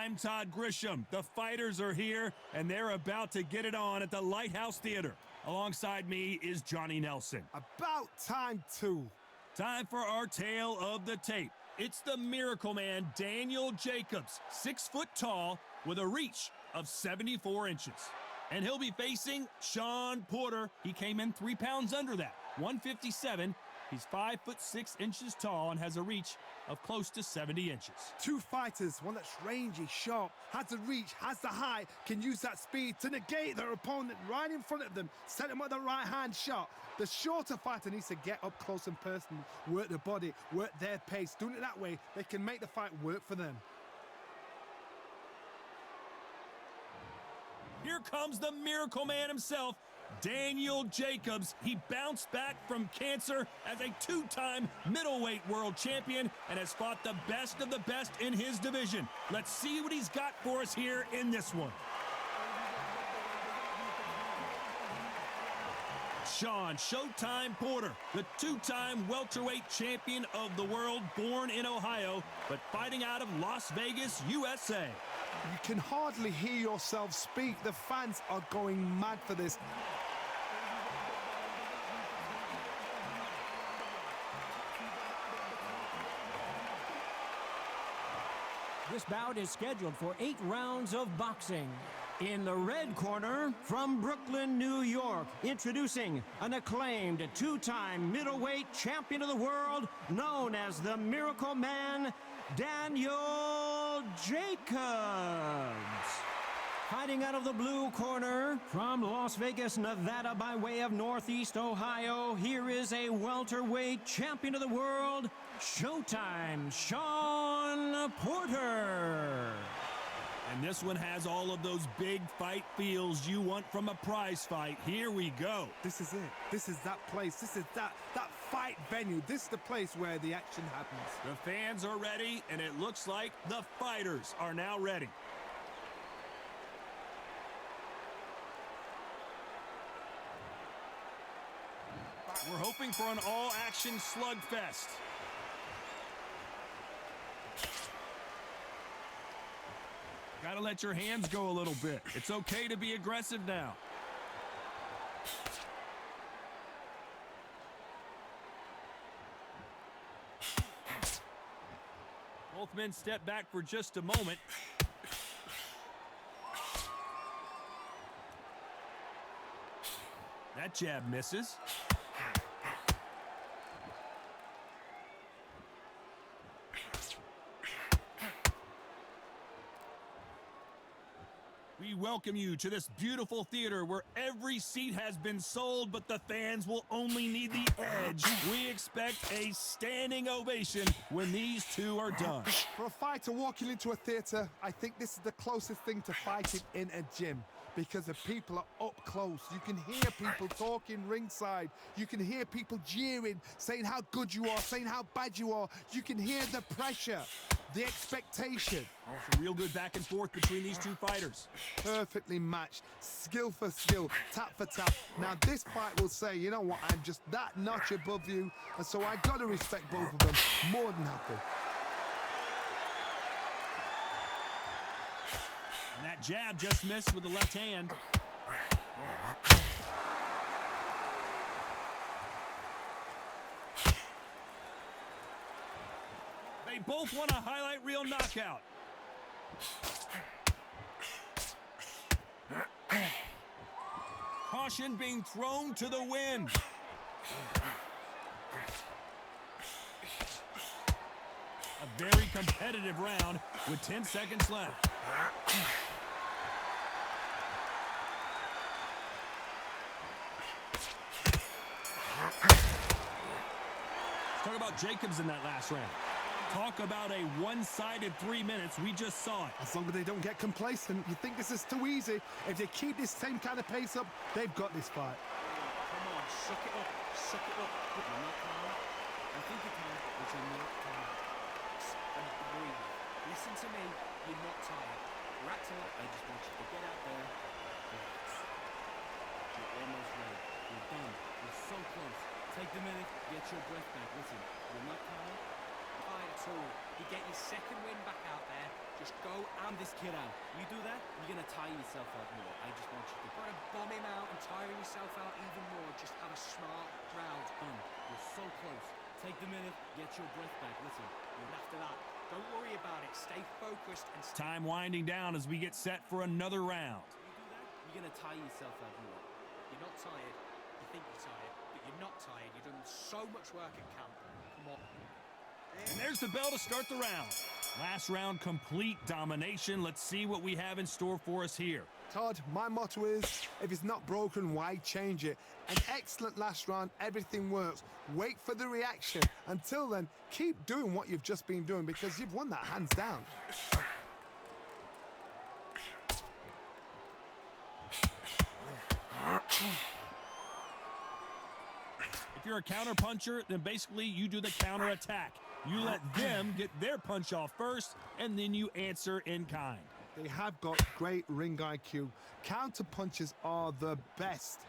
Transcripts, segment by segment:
I'm Todd Grisham. The fighters are here, and they're about to get it on at the Lighthouse Theater. Alongside me is Johnny Nelson. About time, too. Time for our tale of the tape. It's the Miracle Man, Daniel Jacobs, 6 foot tall with a reach of 74 inches. And he'll be facing Shawn Porter. He came in 3 pounds under that, 157. He's 5 foot 6 inches tall and has a reach of close to 70 inches. 2 fighters, one that's rangy, sharp, has the reach, has the height, can use that speed to negate their opponent right in front of them, set them with the right hand shot. The shorter fighter needs to get up close and personal, work the body, work their pace. Doing it that way, they can make the fight work for them. Here comes the Miracle Man himself, Daniel Jacobs. He bounced back from cancer as a 2-time middleweight world champion and has fought the best of the best in his division. Let's see what he's got for us here in this one. Shawn Showtime Porter, the 2-time welterweight champion of the world, born in Ohio, but fighting out of Las Vegas, USA. You can hardly hear yourself speak. The fans are going mad for this. This bout is scheduled for 8 rounds of boxing. In the red corner, from Brooklyn, New York, introducing an acclaimed 2-time middleweight champion of the world, known as the Miracle Man, Daniel Jacobs. Fighting out of the blue corner, from Las Vegas, Nevada, by way of Northeast Ohio, here is a welterweight champion of the world, Showtime Shawn Porter. And this one has all of those big fight feels you want from a prize fight. Here we go. This is it. This is that place. This is that fight venue. This is the place where the action happens. The fans are ready, and it looks like the fighters are now ready. We're hoping for an all-action slugfest. Gotta let your hands go a little bit. It's okay to be aggressive now. Both men step back for just a moment. That jab misses. We welcome you to this beautiful theater where every seat has been sold, but the fans will only need the edge. We expect a standing ovation when these two are done. For a fighter walking into a theater, I think this is the closest thing to fighting in a gym, because the people are up close. You can hear people talking ringside. You can hear people jeering, saying how good you are, saying how bad you are. You can hear the pressure, the expectation. Some real good back and forth between these two fighters. Perfectly matched, skill for skill, tap for tap. Now this fight will say, you know what, I'm just that notch above you, and so I gotta respect both of them more than happy. And that jab just missed with the left hand. They both want a highlight reel knockout. Caution being thrown to the wind. A very competitive round with 10 seconds left. Talk about Jacobs in that last round. Talk about a one-sided 3 minutes. We just saw it. As long as they don't get complacent, you think this is too easy. If they keep this same kind of pace up, they've got this fight. Come on, suck it up, suck it up. You're not tired. I think you can, but you're not tired. And breathe. Listen to me, you're not tired. We're acting up. I just want you to get out there. Relax. You're almost ready. You're done. You're so close. Take the minute, get your breath back. Listen, you're not tired. At all. You get your second win back out there. Just Just go and this kid out. You do that, you're going to tire yourself out more. I just want you to try to bomb him out and tiring yourself out even more. Just have a smart round. Done. You're so close. Take the minute, get your breath back. Listen, you're after that. Don't worry about it. Stay focused and Time winding down as we get set for another round. you do that, you're going to tire yourself out more. You're not tired. You think you're tired, but you're not tired. You've done so much work at camp. Come on. And there's the bell to start the round. Last round, complete domination. Let's see what we have in store for us here. Todd, my motto is, if it's not broken, why change it? An excellent last round, everything works. Wait for the reaction. Until then, keep doing what you've just been doing because you've won that hands down. If you're a counter puncher, then basically you do the counter attack. You let them get their punch off first, and then you answer in kind. They have got great ring IQ. Counter punches are the best.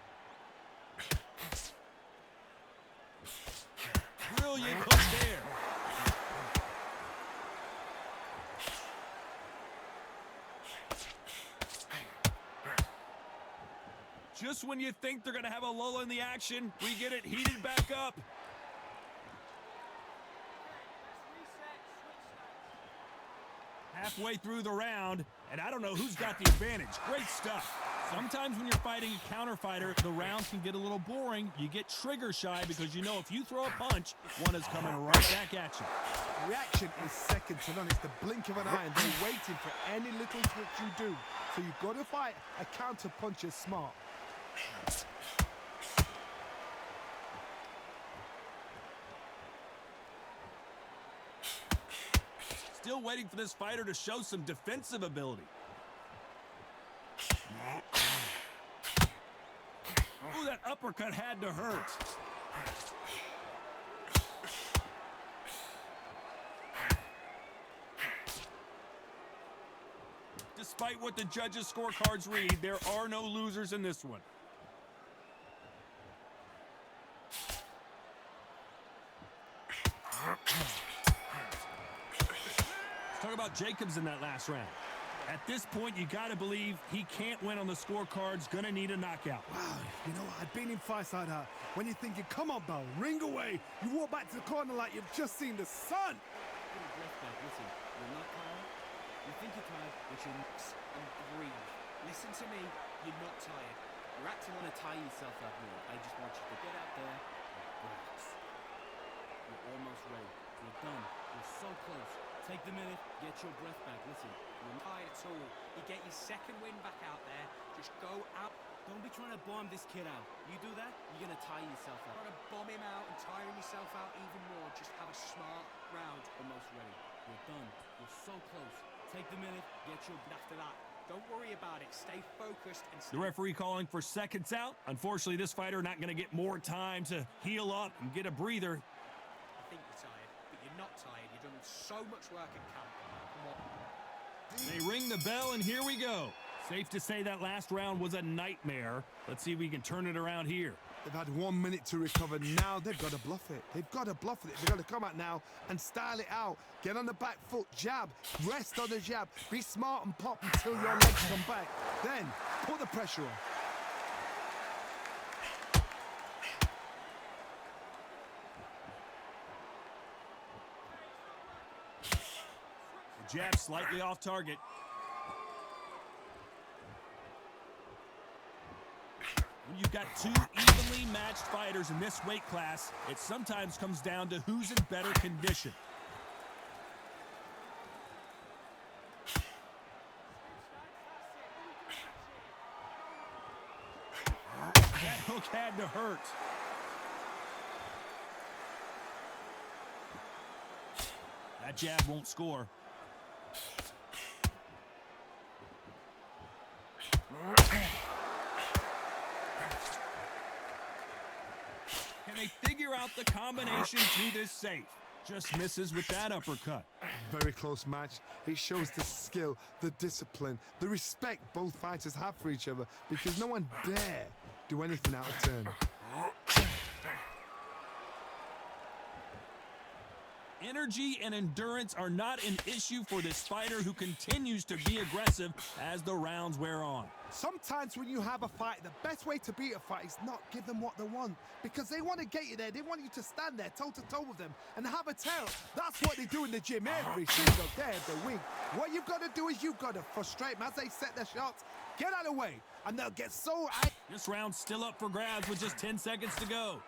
Brilliant hook there. Just when you think they're going to have a lull in the action, we get it heated back up. Halfway through the round, and I don't know who's got the advantage. Great stuff. Sometimes when you're fighting a counter fighter, the rounds can get a little boring. You get trigger shy because you know if you throw a punch, one is coming right back at you. Reaction is second to none. It's the blink of an eye, and they're waiting for any little twitch you do. So you've got to fight a counter puncher smart. Still waiting for this fighter to show some defensive ability. Ooh, that uppercut had to hurt. Despite what the judges' scorecards read, there are no losers in this one. Let's talk about Jacobs in that last round. At this point, you got to believe he can't win on the scorecards, gonna need a knockout. Wow, you know, I've been in fights like that. When you're thinking, come on, Bell, ring away. You walk back to the corner like you've just seen the sun. Get a breath back. Listen, you're not tired. You think you're tired, but you're not. And breathe. Listen to me. You're not tired. You're acting on to tire yourself out more. I just want you to get out there and relax. You're almost ready. You're done. You're so close. Take the minute. Get your breath back. Listen, you're not tired at all. You get your second win back out there. Just go out. Don't be trying to bomb this kid out. You do that, you're going to tire yourself out. Trying to bomb him out and tiring yourself out even more. Just have a smart round. Almost ready. You're done. You're so close. Take the minute. Get your after that. Don't worry about it. Stay focused and The referee calling for seconds out. Unfortunately, this fighter not going to get more time to heal up and get a breather. I think you're tired, but you're not tired. You've done so much work at camp. Come on. They ring the bell, and here we go. Safe to say that last round was a nightmare. Let's see if we can turn it around here. They've had 1 minute to recover. Now they've got to bluff it. They've got to bluff it. They've got to come out now and style it out. Get on the back foot, jab, rest on the jab. Be smart and pop until your legs come back. Then put the pressure on. The jab slightly off target. When you've got two evenly matched fighters in this weight class, it sometimes comes down to who's in better condition. That hook had to hurt. That jab won't score. Can they figure out the combination to this safe? Just misses with that uppercut. Very close match. It shows the skill, the discipline, the respect both fighters have for each other because no one dare do anything out of turn. Energy and endurance are not an issue for this fighter who continues to be aggressive as the rounds wear on. Sometimes when you have a fight, the best way to beat a fight is not give them what they want, because they want to get you there. They want you to stand there toe-to-toe with them and have a tell. That's what they do in the gym every single day of the week. What you've got to do is you've got to frustrate them as they set their shots. Get out of the way, and they'll get so... This round's still up for grabs with just 10 seconds to go.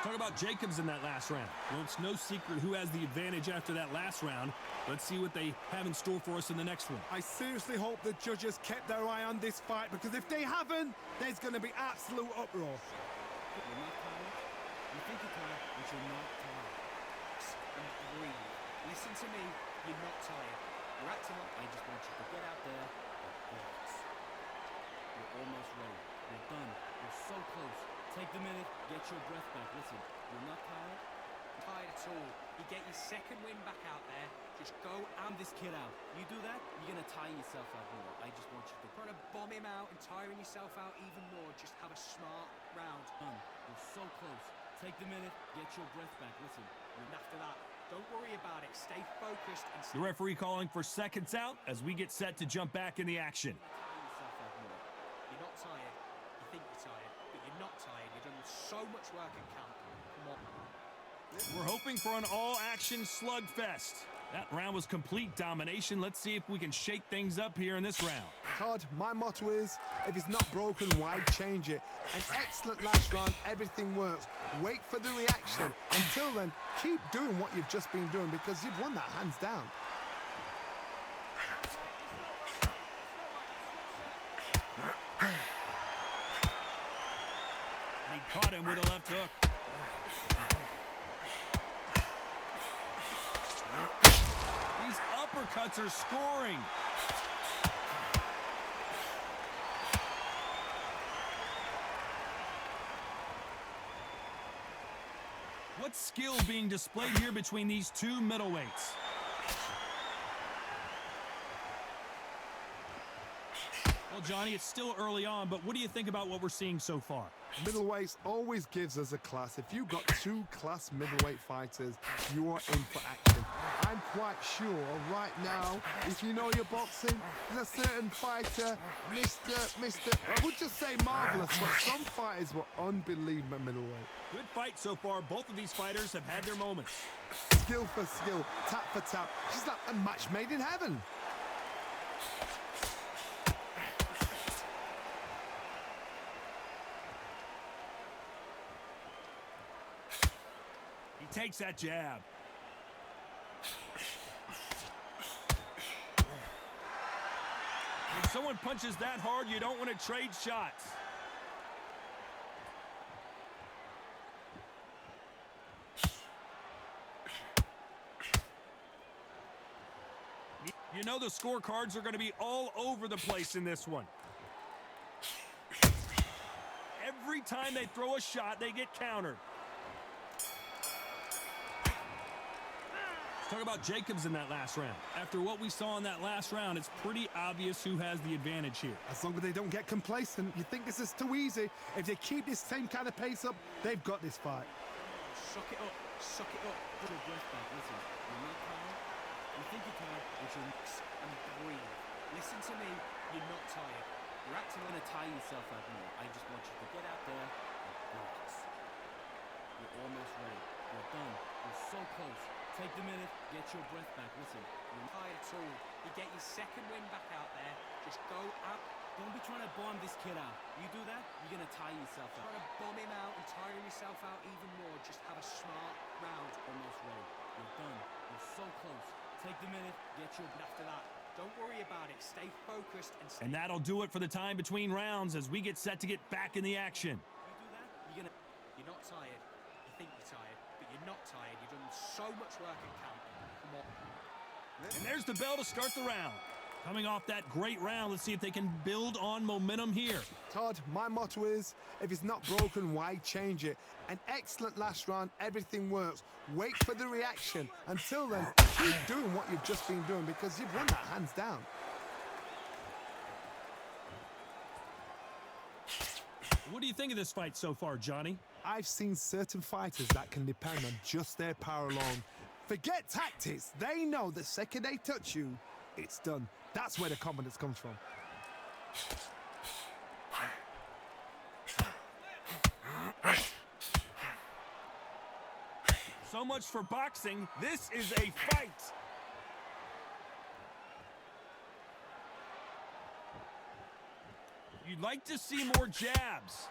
Talk about Jacobs in that last round. Well, it's no secret who has the advantage after that last round. Let's see what they have in store for us in the next one. I seriously hope the judges kept their eye on this fight, because if they haven't, there's going to be absolute uproar. You're not tired. You think you're tired, but you're not tired. And breathe. Listen to me. You're not tired. You're acting up. I just want you to get out there and relax. You're almost ready. You're done. You're so close. Take the minute, get your breath back. Listen, you're not tired? Tired at all. You get your second win back out there. Just go and This kid out. You do that, you're gonna tire yourself out more. I just want you to trying to bomb him out and tiring yourself out even more. Just have a smart round. done. You're so close. Take the minute, get your breath back. Listen, And after that, don't worry about it. Stay focused and The referee calling for seconds out as we get set to jump back in the action. tire yourself out more. You're not tired. You think you're tired, but you're not tired. You've done so much work in camp. Come on. We're hoping for an all-action slugfest. That round was complete domination. Let's see if we can shake things up here in this round. Todd, my motto is, if it's not broken, why change it? An excellent last round, everything works. Wait for the reaction. Until then, keep doing what you've just been doing, because you've won that hands down. And he caught him with a left hook. These uppercuts are scoring. What skill being displayed here between these two middleweights? Well, Johnny, it's still early on, but what do you think about what we're seeing so far? Middleweights always gives us a class. If you've got two class middleweight fighters, you are in for action. I'm quite sure right now, if you know your boxing, there's a certain fighter, Mr. I would just say marvelous, but some fighters were unbelievable at middleweight. Good fight so far. Both of these fighters have had their moments. Skill for skill, tap for tap. She's like a match made in heaven. He takes that jab. When someone punches that hard, you don't want to trade shots. You know the scorecards are going to be all over the place in this one. Every time they throw a shot, they get countered. Talk about Jacobs in that last round. After what we saw in that last round, it's pretty obvious who has the advantage here. As long as they don't get complacent, you think this is too easy. If they keep this same kind of pace up, they've got this fight. Suck it up. Suck it up. Put your breath back. Listen, you're not tired. You think you're tired, but you're not. And breathe. Listen to me. You're not tired. You're acting You're gonna tire yourself out more. I just want you to get out there and relax. You're almost ready. You're done. You're so close. Take the minute, get your breath back. Listen, you're not tired at all. You get your second win back out there. Just go out. Don't be trying to bomb this kid out. You do that, you're gonna tire yourself out. Trying to bomb him out and tiring yourself out even more. Just have a smart round. Almost ready. You're done. You're so close. Take the minute, get your And after that, don't worry about it. Stay focused and stay. And that'll do it for the time between rounds as we get set to get back in the action. You do that, You're not tired. You think you're tired, but you're not tired. You've done so much work in camp. Come on. And there's the bell to start the round. Coming off that great round, let's see if they can build on momentum here. Todd, my motto is, if it's not broken, why change it? An excellent last round, everything works. Wait for the reaction. Until then, keep doing what you've just been doing, because you've won that hands down. What do you think of this fight so far, Johnny? I've seen certain fighters that can depend on just their power alone. Forget tactics. They know the second they touch you, it's done. That's where the confidence comes from. So much for boxing. This is a fight. You'd like to see more jabs.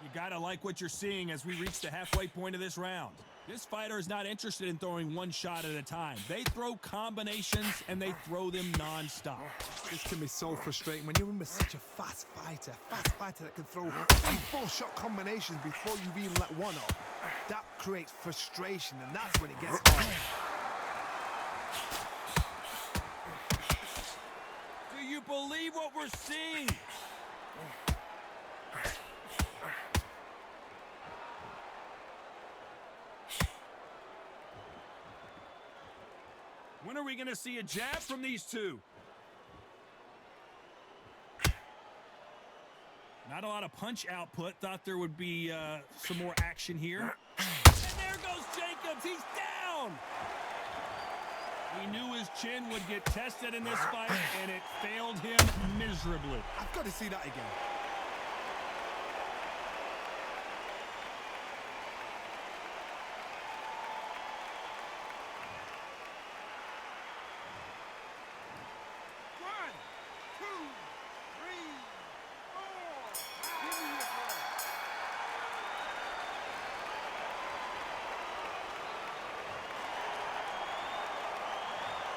You gotta like what you're seeing as we reach the halfway point of this round. This fighter is not interested in throwing one shot at a time. They throw combinations and they throw them non-stop. This can be so frustrating when you're in with such a fast fighter that can throw 4-shot combinations before you even let one off. That creates frustration, and that's when it gets hard. Do you believe what we're seeing? When are we going to see a jab from these two? Not a lot of punch output. Thought there would be some more action here. And there goes Jacobs. He's down. We knew his chin would get tested in this fight, and it failed him miserably. I've got to see that again.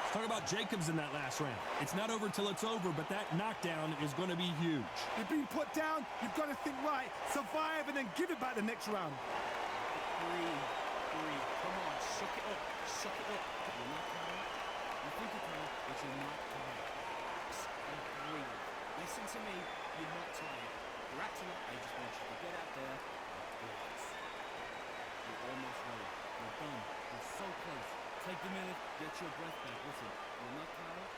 Talk about Jacobs in that last round. It's not over till it's over, but that knockdown is going to be huge. You've been put down, you've got to think right, survive, and then give it back the next round. Breathe. Come on, suck it up. You're not tired. You think you can, but you're not tired. And breathe. Listen to me, you're not tired. You're acting up. I just want you to get out there and relax. You're almost ready. You're done. You're so close. Take the minute, get your breath back. Listen, you're not tired?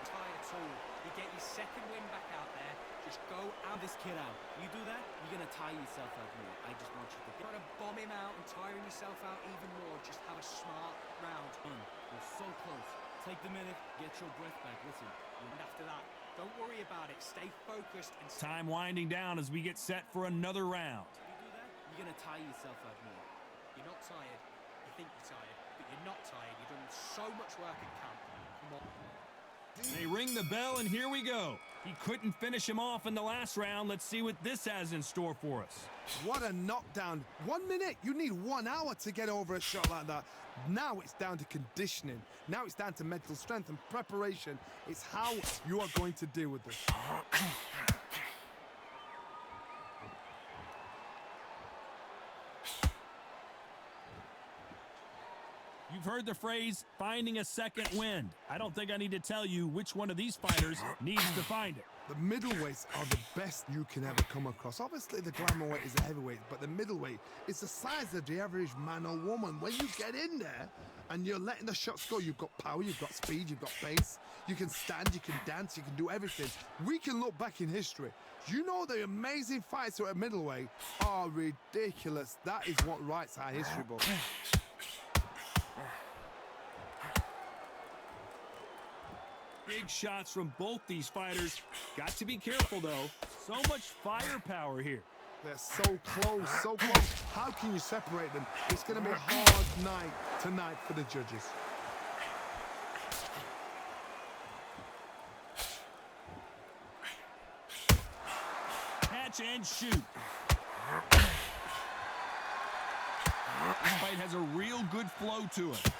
Tired at all. You get your second win back out there. Just go out this kid out. You do that, you're going to tire yourself out more. I just want you to get... Trying to bomb him out and tiring yourself out even more. Just have a smart round. You're so close. Take the minute, get your breath back. Listen, and after that, don't worry about it. Stay focused and... Time winding down as we get set for another round. You do that, you're going to tire yourself out more. You're not tired. You think you're tired. But you're not tired. You've done so much work at camp. Come on. They ring the bell, and here we go. He couldn't finish him off in the last round. Let's see what this has in store for us. What a knockdown. 1 minute, you need 1 hour to get over a shot like that. Now it's down to conditioning. Now it's down to mental strength and preparation. It's how you are going to deal with this. You've heard the phrase, finding a second wind. I don't think I need to tell you which one of these fighters needs to find it. The middleweights are the best you can ever come across. Obviously, the glamour weight is a heavyweight, but the middleweight is the size of the average man or woman. When you get in there and you're letting the shots go, you've got power, you've got speed, you've got pace. You can stand, you can dance, you can do everything. We can look back in history. You know the amazing fights at middleweight are ridiculous. That is what writes our history book. Big shots from both these fighters. Got to be careful, though. So much firepower here. They're so close, so close. How can you separate them? It's going to be a hard night tonight for the judges. Catch and shoot. This fight has a real good flow to it.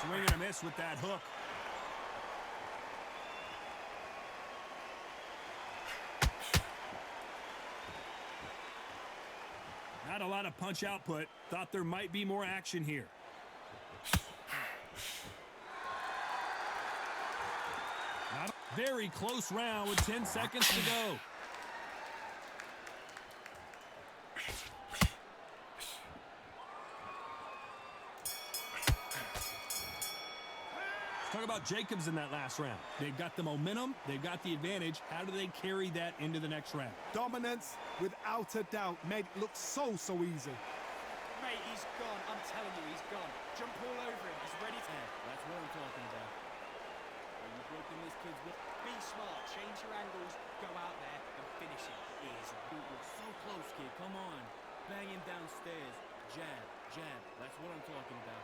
Swing and a miss with that hook. Not a lot of punch output. Thought there might be more action here. Not a very close round with 10 seconds to go. Talk about Jacobs in that last round. They've got the momentum. They've got the advantage. How do they carry that into the next round? Dominance, without a doubt, made it look so easy. Mate, he's gone. I'm telling you, he's gone. Jump all over him. He's ready to... That's what I'm talking about. Are you broken this kid's will? Be smart. Change your angles. Go out there and finish it. He is... You're so close, kid. Come on. Bang him downstairs. Jab, jab. That's what I'm talking about.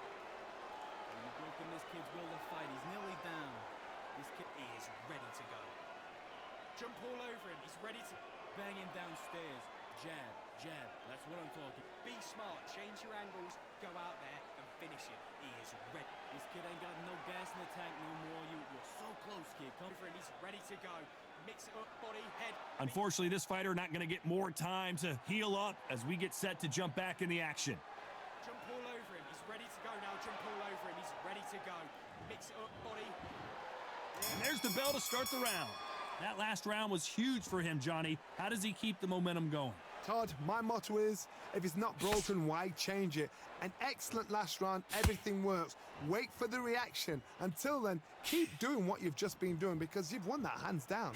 Are you broken this kid's will to fight? He's nearly down. This kid is ready to go. Jump all over him. He's ready to... bang him downstairs. Jab, jab. That's what I'm talking. Be smart. Change your angles. Go out there and finish it. He is ready. This kid ain't got no gas in the tank no more. You're so close, kid. Come Over him. He's ready to go. Mix it up. Body, head. Unfortunately, this fighter not going to get more time to heal up as we get set to jump back in the action. Jump all over him. He's ready to go now. Jump all over him. He's ready to go. Mix it up. Body. And there's the bell to start the round. That last round was huge for him, Johnny. How does he keep the momentum going? Todd, my motto is, if it's not broken, why change it? An excellent last round, everything works. Wait for the reaction. Until then, keep doing what you've just been doing because you've won that hands down.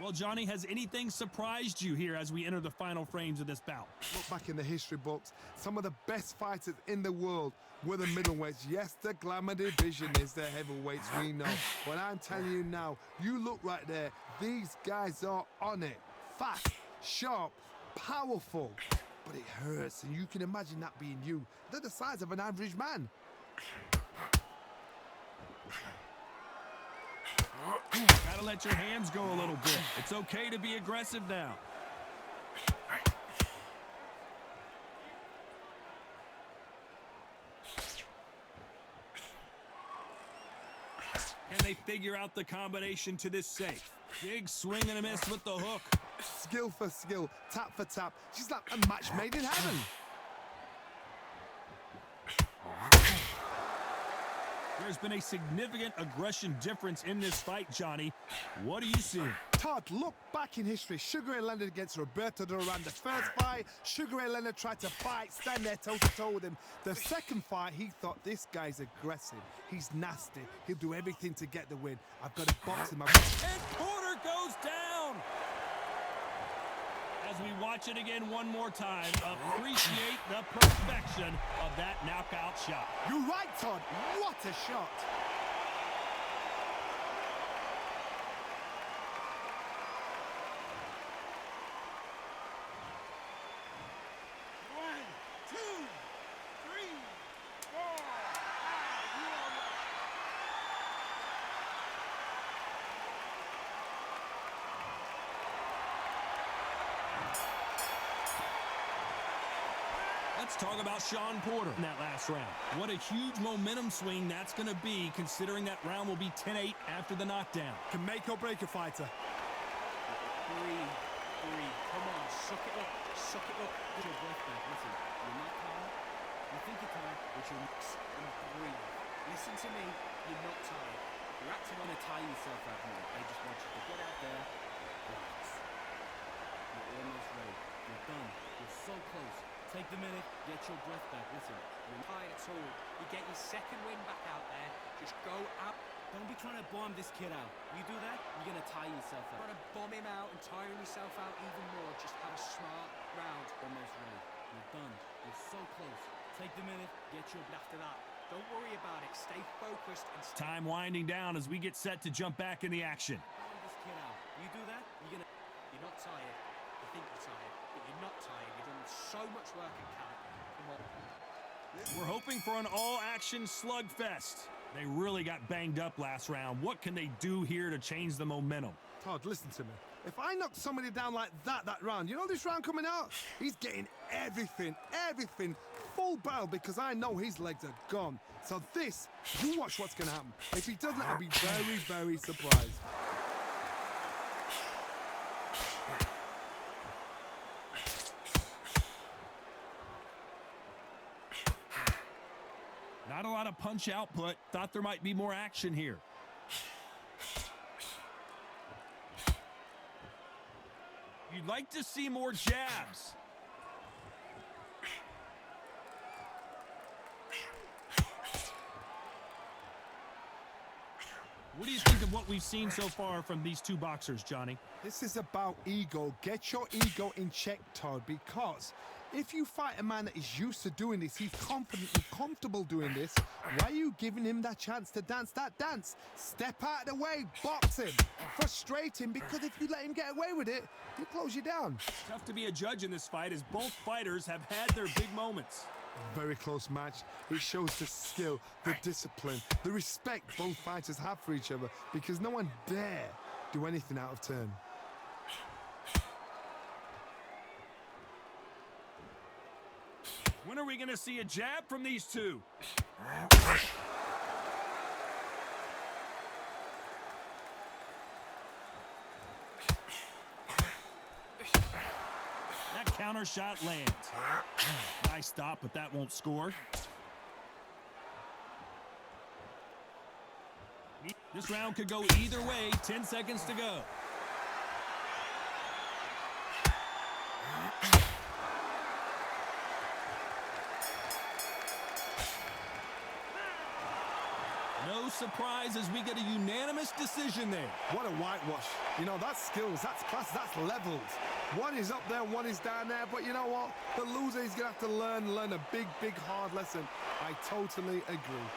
Well, Johnny, has anything surprised you here as we enter the final frames of this bout? Look back in the history books, some of the best fighters in the world were the middleweights. Yes, the glamour division is the heavyweights, we know. But I'm telling you now, you look right there, these guys are on it. Fast, sharp, powerful. But it hurts, and you can imagine that being you. They're the size of an average man. Gotta let your hands go a little bit. It's okay to be aggressive now. Can they figure out the combination to this safe? Big swing and a miss with the hook. Skill for skill, tap for tap. She's like a match made in heaven. There's been a significant aggression difference in this fight, Johnny. What do you see? Todd, look back in history. Sugar Ray Leonard against Roberto Duran. The first fight, Sugar Ray Leonard tried to fight, stand there toe-to-toe with him. The second fight, he thought, this guy's aggressive. He's nasty. He'll do everything to get the win. I've got to box him. And Porter goes down. As we watch it again one more time, appreciate the perfection of that knockout shot. You're right, Todd. What a shot. Let's talk about Shawn Porter in that last round. What a huge momentum swing that's going to be, considering that round will be 10-8 after the knockdown. Can make or break a fighter. Breathe. Come on, suck it up. Get your breath back. Listen, you're not tired. You think you're tired, but you're not. And breathe. Listen to me, you're not tired. You're acting on To tire yourself out more. I just want you to get out there. Relax. You're almost ready. You're done. You're so close. Take the minute. Get your breath back. Listen, you're not tired at all. You get your second win back out there. Just go out. Don't be trying to bomb this kid out. You do that, you're gonna tire yourself out. Trying to bomb him out and tiring yourself out even more. Just have a smart round. Almost ready. You're done. You're so close. Take the minute. Get your After that, don't worry about it. Stay focused and stay. Time winding down as we get set to jump back in the action. bomb this kid out. You do that, you're gonna. You're not tired. You think you're tired, but you're not tired. You've done so much work in camp. Come on. We're hoping for an all-action slugfest. They really got banged up last round. What can they do here to change the momentum? Todd, listen to me. If I knock somebody down like that round, you know this round coming out? He's getting everything, full barrel because I know his legs are gone. So this, you watch what's going to happen. If he doesn't, I'll be very, very surprised. Not a lot of punch output. Thought there might be more action here. You'd like to see more jabs. What do you think of what we've seen so far from these two boxers, Johnny? This is about ego. Get your ego in check, Todd, because if you fight a man that is used to doing this, he's confident and comfortable doing this, why are you giving him that chance to dance that dance? Step out of the way, box him, frustrate him, because if you let him get away with it, he'll close you down. Tough to be a judge in this fight as both fighters have had their big moments. Very close match. It shows the skill, the discipline, the respect both fighters have for each other, because no one dare do anything out of turn. When are we going to see a jab from these two? That counter shot lands. Nice stop, but that won't score. This round could go either way. 10 seconds to go. No surprise as we get a unanimous decision there. What a whitewash. You know, that's skills, that's class, that's levels. One is up there, one is down there, but you know what? The loser is going to have to learn a big, hard lesson. I totally agree.